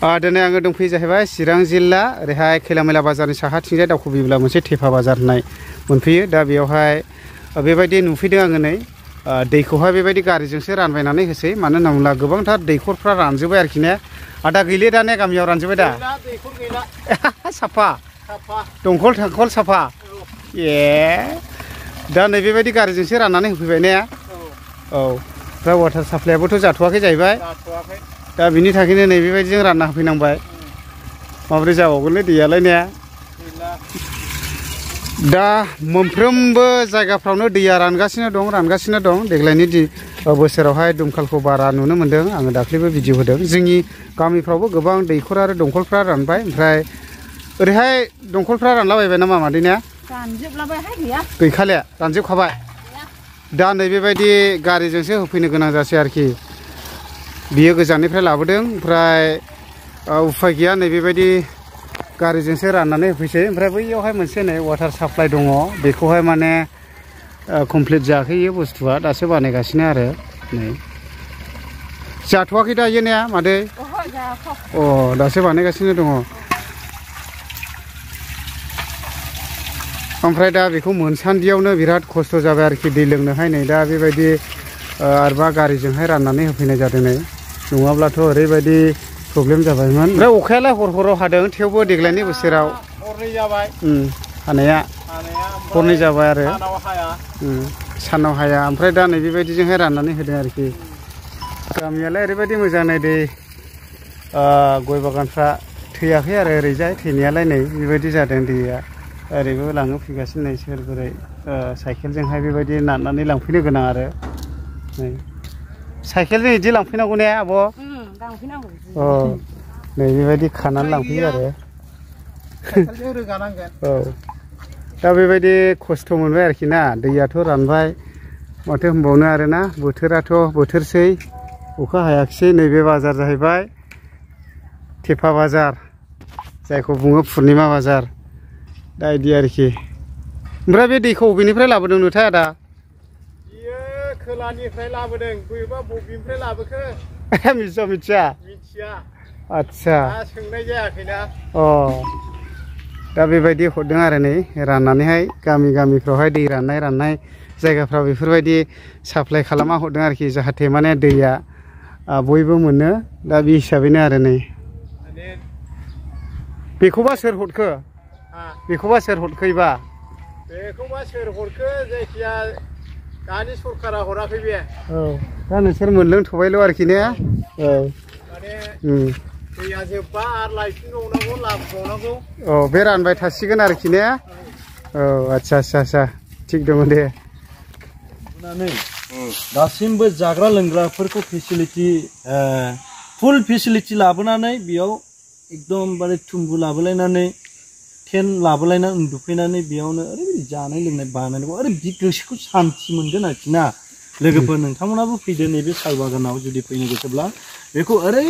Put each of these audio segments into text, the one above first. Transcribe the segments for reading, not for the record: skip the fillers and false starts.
दिनै आङो दंफैयो जाहैबाय चिरां जिल्ला ओरैहाय खैलामैला बाजारनि साहाथिंजाय दावखोबोयोब्ला मोनसे थेफा बाजार होननाय मोनफैयो। दा बेयावहाय बेबायदि नुफैदों आङो नै दैखौहाय बेबायदि गारिजोंसो रानबायनानै होसै। मानो होनना बुङोब्ला गोबांथार दैखरफ्रा रानजोब्बाय आरोखि ने। आदा गैले दा ने गामियाव रानजोब्बाय दा? दैखर गैला। साफा दंखल थांखल साफा। ए दा नै बेबायदि गारिजोंसो राननानै होफैबाय ने? औ दा वाटार साप्लायाबोथ' जाथ'वाखै जाहैबाय। दा बिनि थाखायनो नै बेबायदिजों रानना होफैनांबाय। माबोरै जाबावगोनलै दैयालाय ने? दा मोनफ्रोमबो जायगाफ्रावनो दैया रानगासिनो दं। देग्लायनि बोसोरावहाय दमखलखौ बारा नुनो मोन्दों। आङो दाख्लैबो भिडिअ होदों। जोंनि गामिफ्रावबो गोबां दैखर आरो दंखलफ्रा रानबाय। ओमफ्राय ओरैहाय दंखलफ्रा रानलाबायबाय नामा मादैना? रानजोबलाबायहाय गैया। गैखाले रानजोबखाबाय। दा नै बेबायदि गारिजोंसो होफैनो गोनां जासै आरोखि। बियो गोजाननिफ्राय लाबोदों। ओमफ्राय उफाय गैया नै बेबायदि गारिजोंसो राननानै होफैसै। ओमफ्राय बैयावहाय मोनसे नै वाटार साप्लाइ दङ। बेखौहाय माने कमप्लिट जायाखै बुस्थुआ दासो बानायगासिनो आरो नै जाथ'वाखै दायो ने मादै? अ दासो बानायगासिनो दङ। ओमफ्राय दा बेखौ मोनसान्दियावनो बिराद खस्थ' जाबाय आरोखि दै लोंनोहाय नै दा बेबायदि आरोबा गारिजोंहाय राननानै होफैनाय जादों नै। नङाब्लाथ' ओरैबायदि प्रब्लेम जाबायमोन। ओमफ्राय अखायालाय हराव हादों थेवबो देग्लायनि बोसोराव हरनै जाबाय हानाया हरनै जाबाय आरो सानाव हाया। ओमफ्राय दा नै बेबायदिजोंहाय राननानै होदों आरोखि। गामियालाय ओरैबायदि मोजां नै दै गय बागानफ्रा थैयाखै आरो ओरैजाय थैनायालाय नै बेबायदि जादों दैया। ओरैबो लाङो फैगासिनो नै सोर बोरै साइकेलजोंहाय बेबायदि नारनानै लांफैनो गोनां आरो नै साइकेलजों बिदि लांफैनांगौ ने आब'? लांफैनांगौ। अ नै बेबायदि खानानै लांफैयो आरो साइकेलजों रोगानांगोन। औ दा बेबायदि खस्थ' मोनबाय आरोखि ना। दैयाथ' रानबाय माथो होनबावनो आरोना। बोथोराथ' बोथोरसै अखा हायाखिसै। नैबे बाजार जाहैबाय थेफा बाजार जायखौ बुङो पुर्निमा बाजार। दा बिदि आरोखि। ओमफ्राय बे दैखौ बबेनिफ्राय लाबोदों नोथाय आदा? बियो खोलानिफ्राय लाबोदों। बबेबा बबेनिफ्राय लाबोखो मिथिया। आदसा सोंनाय जायाखैना। अ दा बेबायदि हरदों आरो नै राननानैहाय गामिफ्रावहाय दै राननाय जायगाफ्राव बेफोरबायदि साप्लाइ खालामना हरदों आरोखि। जाहाथे माने दैया बयबो मोनो। दा बे हिसाबैनो आरो नै बेखौबा सोर हरखो? बेखौबा सोर हरखैबा? बेखौबा सोर हरखो जायखिया दानि सरखारा हराखै बे। औ दा नोंसोर मोनलोंथ'बायल' आरोखि ने? औ माने दैया जोब्बा आरो लायफिनबावनांगौ लाबोबावनांगौ। औ बे रानबाय थासिगोन आरोखि ने? औ आदसा थिग दङ दे। दासिमबो जाग्रा लोंग्राफोरखौ फेसिलिटि फुल फेसिलिटि लाबोनानै बेयाव एकदमबारे थुम्बु लाबोलायनानै टेन्ट लाबोलायनानै उन्दुफैनानै बेयावनो ओरैबायदि जानाय लोंनाय बानायनांगौ। ओरैबायदि गोसोखौ सान्थि मोनगोन आरोखि ना। लोगोफोर नोंथांमोनाबो फैदो नैबे साल बागानाव जुदि फैनो गोसोब्ला। बेखौ ओरै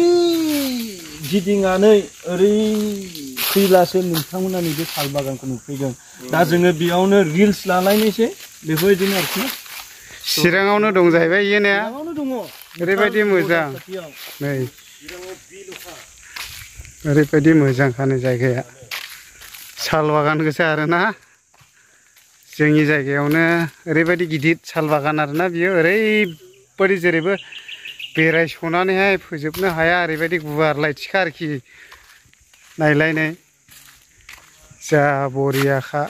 गिदिंनानै ओरै फैब्लासो नोंथांमोना नैबे साल बागानखौ नुफैगोन। दा जोङो बेयावनो रिल्स लालायनोसै बेफोरबायदिनो आरोखि ना। चिराङावनो दं जाहैबाय इयो ने? चिराङावनो दङ। ओरैबायदि मोजां नै ओरैबायदि मोजांखानो जायगाया। साल बागान गोजा आरोना। जोंनि जायगायावनो ओरैबायदि गिदिर साल बागान आरोना बियो। ओरैबायदि जेरैबो बेरायस'नानैहाय फोजोबनो हाया ओरैबायदि गुवार लाइथिखा आरोखि। नायलाय नै जा बरियाखा।